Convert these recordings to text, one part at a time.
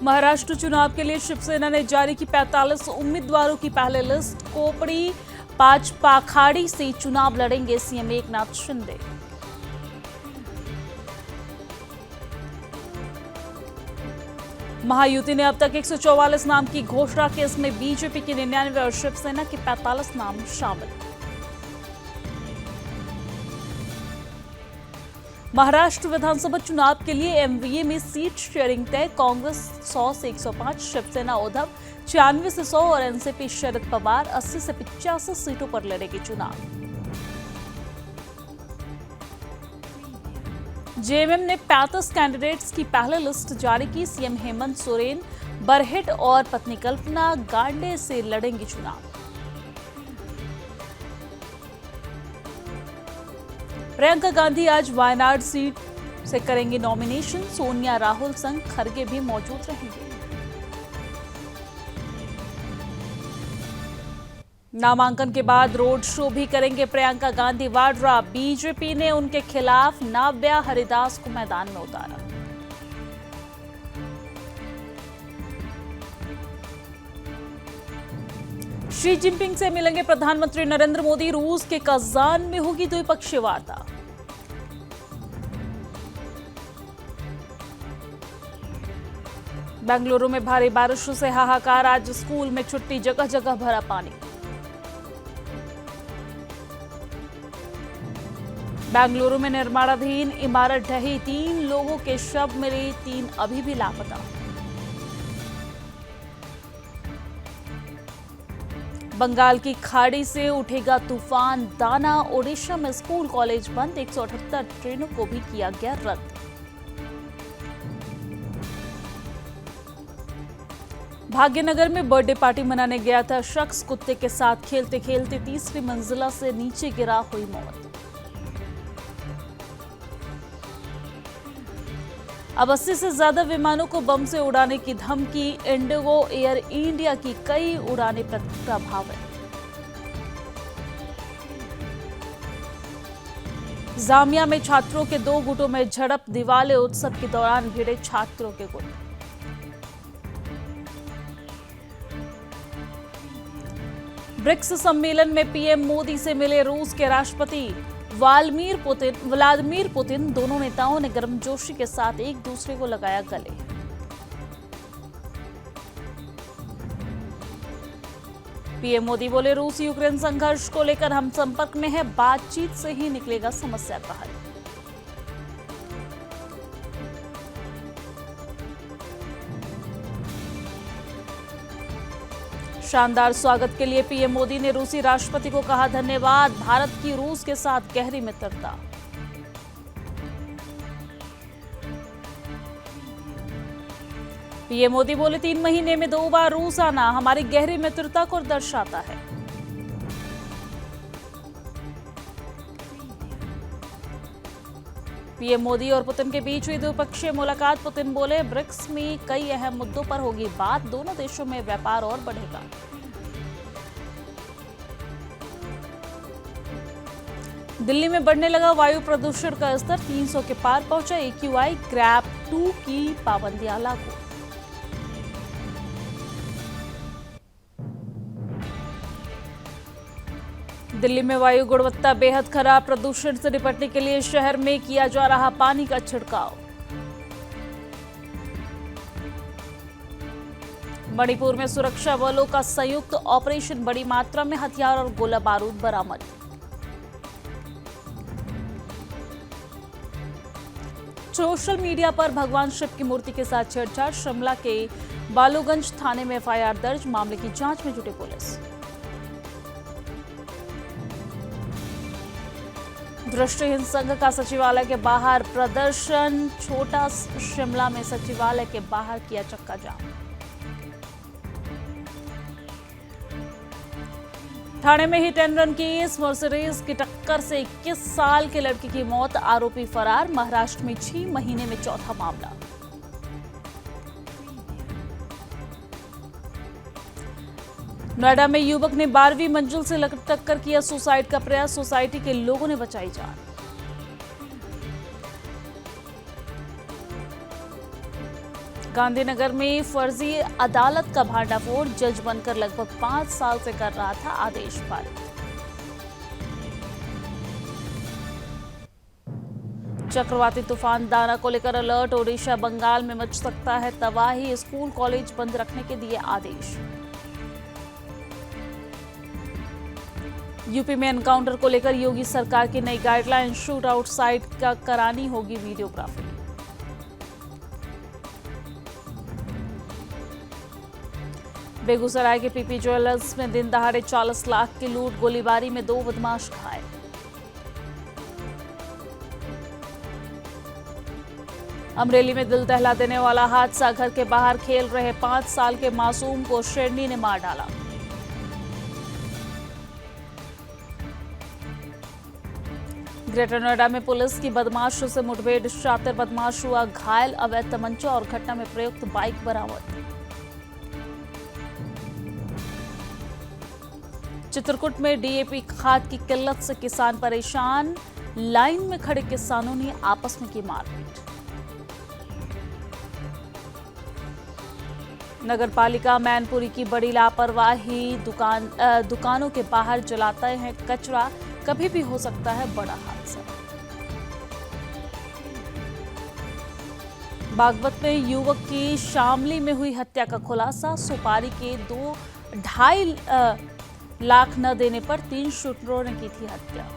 महाराष्ट्र चुनाव के लिए शिवसेना ने जारी की 45 उम्मीदवारों की पहले लिस्ट। कोपड़ी पाचपाखाड़ी से चुनाव लड़ेंगे सीएम एकनाथ शिंदे। महायुति ने अब तक 144 नाम की घोषणा की, इसमें बीजेपी के 99 और शिवसेना के 45 नाम शामिल। महाराष्ट्र विधानसभा चुनाव के लिए एमवीए में सीट शेयरिंग तय। कांग्रेस 100 से 105, शिवसेना उद्धव 96 से 100 और एनसीपी शरद पवार 80 से 85 सीटों पर लड़ेगी चुनाव। जेएमएम ने 35 कैंडिडेट्स की पहले लिस्ट जारी की। सीएम हेमंत सोरेन बरहेट और पत्नी कल्पना गांडे से लड़ेंगी चुनाव। प्रियंका गांधी आज वायनाड सीट से करेंगे नॉमिनेशन। सोनिया, राहुल संग खरगे भी मौजूद रहेंगे। नामांकन के बाद रोड शो भी करेंगे प्रियंका गांधी। वाड्रा, बीजेपी ने उनके खिलाफ नाव्या हरिदास को मैदान में उतारा। शी जिनपिंग से मिलेंगे प्रधानमंत्री नरेंद्र मोदी। रूस के कजान में होगी द्विपक्षीय वार्ता। बेंगलुरु में भारी बारिश से हाहाकार, आज स्कूल में छुट्टी, जगह जगह भरा पानी। बेंगलुरु में निर्माणाधीन इमारत ढही, 3 लोगों के शव मिले, 3 अभी भी लापता। बंगाल की खाड़ी से उठेगा तूफान दाना, ओडिशा में स्कूल कॉलेज बंद, 178 ट्रेनों को भी किया गया रद्द। भाग्यनगर में बर्थडे पार्टी मनाने गया था शख्स, कुत्ते के साथ खेलते खेलते तीसरी मंजिला से नीचे गिरा, हुई मौत। अब 80 से ज्यादा विमानों को बम से उड़ाने की धमकी। इंडिगो, एयर इंडिया की कई उड़ानें प्रभावित। जामिया में छात्रों के 2 गुटों में झड़प, दिवाली उत्सव के दौरान भिड़े छात्रों के गुट। ब्रिक्स सम्मेलन में पीएम मोदी से मिले रूस के राष्ट्रपति व्लादिमीर पुतिन। दोनों नेताओं ने गर्मजोशी के साथ एक दूसरे को लगाया गले। पीएम मोदी बोले, रूस यूक्रेन संघर्ष को लेकर हम संपर्क में हैं, बातचीत से ही निकलेगा समस्या का हल। शानदार स्वागत के लिए पीएम मोदी ने रूसी राष्ट्रपति को कहा धन्यवाद। भारत की रूस के साथ गहरी मित्रता। पीएम मोदी बोले, 3 महीने में 2 बार रूस आना हमारी गहरी मित्रता को दर्शाता है। पीएम मोदी और पुतिन के बीच हुई द्विपक्षीय मुलाकात। पुतिन बोले, ब्रिक्स में कई अहम मुद्दों पर होगी बात, दोनों देशों में व्यापार और बढ़ेगा। दिल्ली में बढ़ने लगा वायु प्रदूषण का स्तर, 300 के पार पहुंचा। AQI ग्रैप 2 की पाबंदियां लागू। दिल्ली में वायु गुणवत्ता बेहद खराब, प्रदूषण से निपटने के लिए शहर में किया जा रहा पानी का छिड़काव। मणिपुर में सुरक्षा बलों का संयुक्त ऑपरेशन, बड़ी मात्रा में हथियार और गोला बारूद बरामद। सोशल मीडिया पर भगवान शिव की मूर्ति के साथ छेड़छाड़, शिमला के बालूगंज थाने में एफआईआर दर्ज, मामले की जांच में जुटी पुलिस। दृष्टिहीन संघ का सचिवालय के बाहर प्रदर्शन, छोटा शिमला में सचिवालय के बाहर किया चक्का जाम। ठाणे में hit and run case, Mercedes की टक्कर से 21 साल के लड़के की मौत, आरोपी फरार। महाराष्ट्र में 6 महीने में चौथा मामला। नोएडा में युवक ने 12वीं मंजिल से लटक कर किया सुसाइड का प्रयास, सोसाइटी के लोगों ने बचाई जान। गांधीनगर में फर्जी अदालत का भांडाफोड़, जज बनकर लगभग 5 साल से कर रहा था आदेश पारित। चक्रवाती तूफान दाना को लेकर अलर्ट, ओडिशा बंगाल में मच सकता है तबाही, स्कूल कॉलेज बंद रखने के दिए आदेश। यूपी में एनकाउंटर को लेकर योगी सरकार की नई गाइडलाइन, शूट आउट साइट का करानी होगी वीडियोग्राफी। बेगूसराय के पीपी ज्वेलर्स में दिन दहाड़े 40 लाख की लूट, गोलीबारी में 2 बदमाश घायल। अमरेली में दिल दहला देने वाला हादसा, घर के बाहर खेल रहे 5 साल के मासूम को शेरनी ने मार डाला। ग्रेटर नोएडा में पुलिस की बदमाशों से मुठभेड़, शातिर बदमाश हुआ घायल, अवैध तमंचा और घटना में प्रयुक्त बाइक बरामद। चित्रकूट में डीएपी खाद की किल्लत से किसान परेशान, लाइन में खड़े किसानों ने आपस में की मारपीट। नगरपालिका मैनपुरी की बड़ी लापरवाही, दुकानों के बाहर जलाते हैं कचरा, कभी भी हो सकता है बड़ा हादसा। बागपत में युवक की शामली में हुई हत्या का खुलासा, सुपारी के 2.5 लाख न देने पर 3 शूटरों ने की थी हत्या।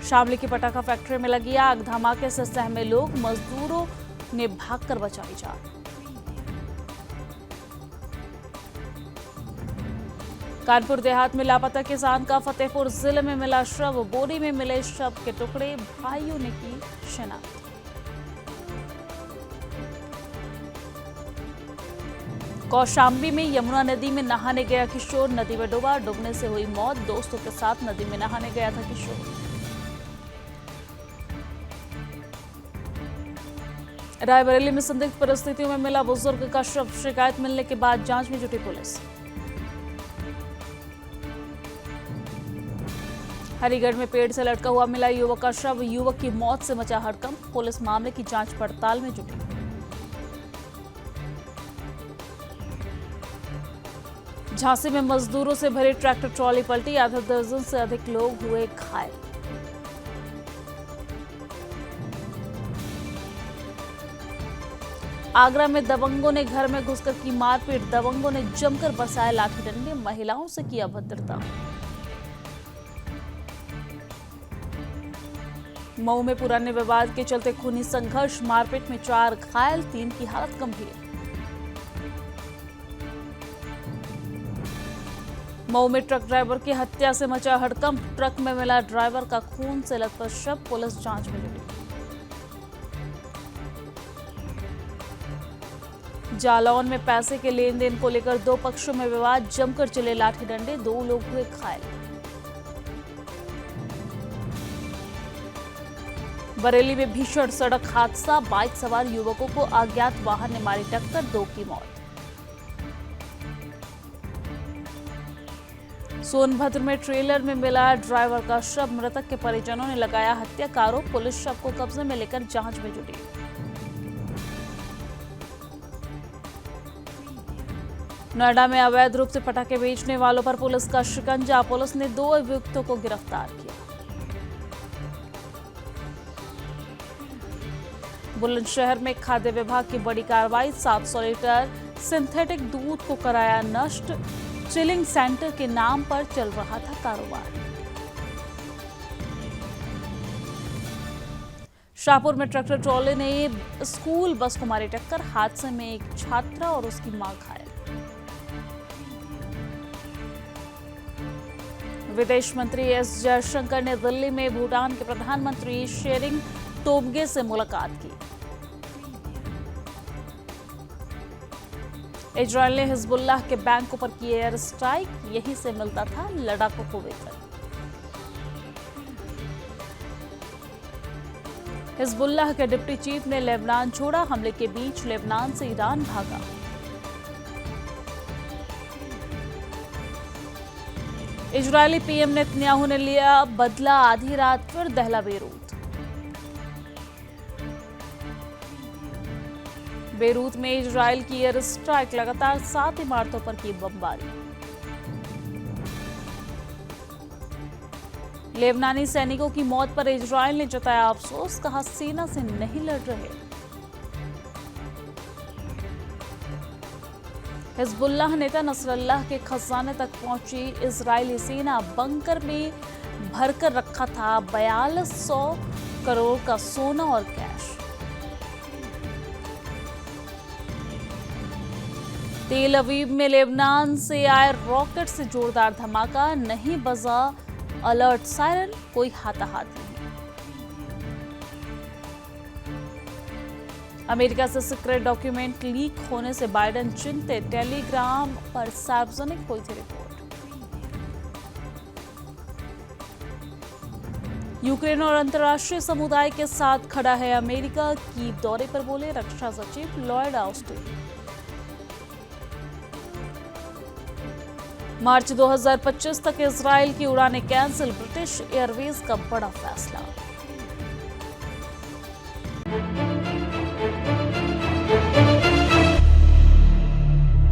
शामली की पटाखा फैक्ट्री में लगी आग, धमाके से सहमे लोग, मजदूरों ने भागकर बचाई जान। कानपुर देहात में लापता किसान का फतेहपुर जिले में मिला शव, बोरी में मिले शव के टुकड़े, भाइयों ने की शिनाख्त। कौशाम्बी में यमुना नदी में नहाने गया किशोर, नदी में डूबने से हुई मौत, दोस्तों के साथ नदी में नहाने गया था किशोर। रायबरेली में संदिग्ध परिस्थितियों में मिला बुजुर्ग का शव, शिकायत मिलने के बाद जांच में जुटी पुलिस। हरिगढ़ में पेड़ से लटका हुआ मिला युवक का शव, युवक की मौत से मचा हड़कंप, पुलिस मामले की जांच पड़ताल में जुटी। झांसी में मजदूरों से भरी ट्रैक्टर ट्रॉली पलटी, आधा दर्जन से अधिक लोग हुए घायल। आगरा में दबंगों ने घर में घुसकर की मारपीट, दबंगों ने जमकर बरसाए लाठी डंडे, महिलाओं से की अभद्रता। मऊ में पुराने विवाद के चलते खूनी संघर्ष, मारपीट में 4 घायल, 3 की हालत गंभीर। मऊ में ट्रक ड्राइवर की हत्या से मचा हड़कंप, ट्रक में मिला ड्राइवर का खून से लथपथ शव, पुलिस जांच में जुटी। जालौन में पैसे के लेन देन को लेकर 2 पक्षों में विवाद, जमकर चले लाठी डंडे, 2 लोग हुए घायल। बरेली में भीषण सड़क हादसा, बाइक सवार युवकों को अज्ञात वाहन ने मारी टक्कर, 2 की मौत। सोनभद्र में ट्रेलर में मिला ड्राइवर का शव, मृतक के परिजनों ने लगाया हत्या का आरोप, पुलिस शव को कब्जे में लेकर जांच में जुटी। नोएडा में अवैध रूप से पटाखे बेचने वालों पर पुलिस का शिकंजा, पुलिस ने 2 अभियुक्तों को गिरफ्तार किया। बुलंदशहर में खाद्य विभाग की बड़ी कार्रवाई, 700 लीटर सिंथेटिक दूध को कराया नष्ट, चिलिंग सेंटर के नाम पर चल रहा था कारोबार। शाहपुर में ट्रैक्टर ट्रॉली ने स्कूल बस को मारी टक्कर, हादसे में एक छात्रा और उसकी मां घायल। विदेश मंत्री एस जयशंकर ने दिल्ली में भूटान के प्रधानमंत्री शेरिंग टोब्गे से मुलाकात की। इजरायल ने हिजबुल्लाह के बैंकों पर की एयर स्ट्राइक, यहीं से मिलता था लड़ाकों को वेतन। हिजबुल्लाह के डिप्टी चीफ ने लेबनान छोड़ा, हमले के बीच लेबनान से ईरान भागा। इजरायली पीएम नेतन्याहू ने लिया बदला, आधी रात फिर दहला बेरूत। बेरूत में इजराइल की एयर स्ट्राइक, लगातार 7 इमारतों पर की बमबारी। लेबनानी सैनिकों की मौत पर इजराइल ने जताया अफसोस, कहा सेना से नहीं लड़ रहे। हिजबुल्लाह नेता नसरल्लाह के खजाने तक पहुंची इजरायली सेना, बंकर में भरकर रखा था 4200 करोड़ का सोना और कैश। तेल अवीव में लेबनान से आए रॉकेट से जोरदार धमाका, नहीं बजा अलर्ट सायरन, कोई हाथाहाथ नहीं। अमेरिका से सीक्रेट डॉक्यूमेंट लीक होने से बाइडेन चिंतित, टेलीग्राम पर सार्वजनिक हुई थी रिपोर्ट। यूक्रेन और अंतर्राष्ट्रीय समुदाय के साथ खड़ा है अमेरिका, की दौरे पर बोले रक्षा सचिव लॉयड ऑस्टिन। मार्च 2025 तक इजराइल की उड़ानें कैंसिल, ब्रिटिश एयरवेज का बड़ा फैसला।